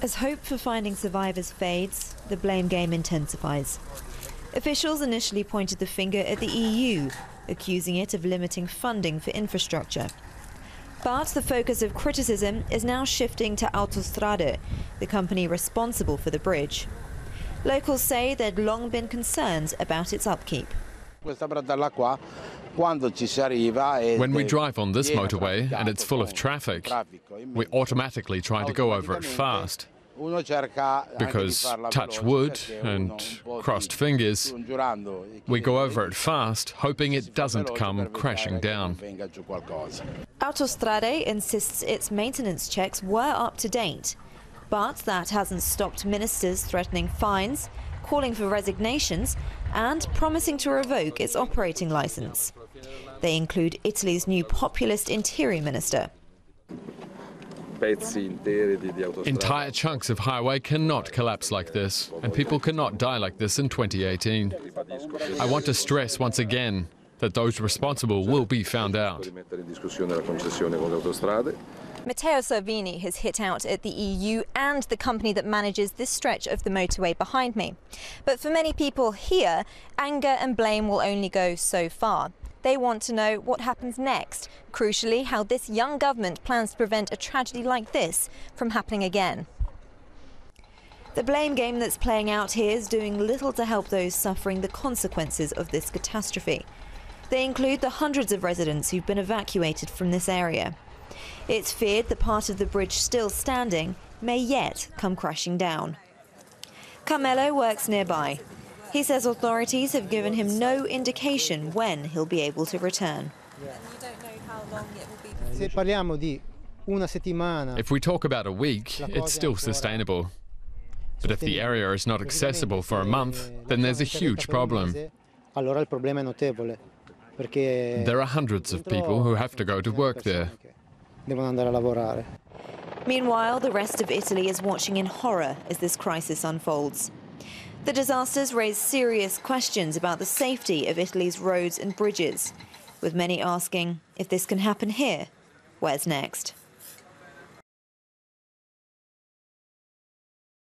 As hope for finding survivors fades, the blame game intensifies. Officials initially pointed the finger at the EU, accusing it of limiting funding for infrastructure. But the focus of criticism is now shifting to Autostrade, the company responsible for the bridge. Locals say there'd long been concerns about its upkeep. When we drive on this motorway and it's full of traffic, we automatically try to go over it fast. Because, touch wood and crossed fingers, we go over it fast, hoping it doesn't come crashing down. Autostrade insists its maintenance checks were up to date, but that hasn't stopped ministers threatening fines, calling for resignations and promising to revoke its operating licence. They include Italy's new populist interior minister. Entire chunks of highway cannot collapse like this, and people cannot die like this in 2018. I want to stress once again that those responsible will be found out. Matteo Salvini has hit out at the EU and the company that manages this stretch of the motorway behind me. But for many people here, anger and blame will only go so far. They want to know what happens next, crucially how this young government plans to prevent a tragedy like this from happening again. The blame game that's playing out here is doing little to help those suffering the consequences of this catastrophe. They include the hundreds of residents who've been evacuated from this area. It's feared the part of the bridge still standing may yet come crashing down. Carmelo works nearby. He says authorities have given him no indication when he'll be able to return. You don't know how long it will be. If we talk about a week, it's still sustainable. But if the area is not accessible for a month, then there's a huge problem. There are hundreds of people who have to go to work there. Meanwhile, the rest of Italy is watching in horror as this crisis unfolds. The disasters raise serious questions about the safety of Italy's roads and bridges, with many asking, if this can happen here, where's next?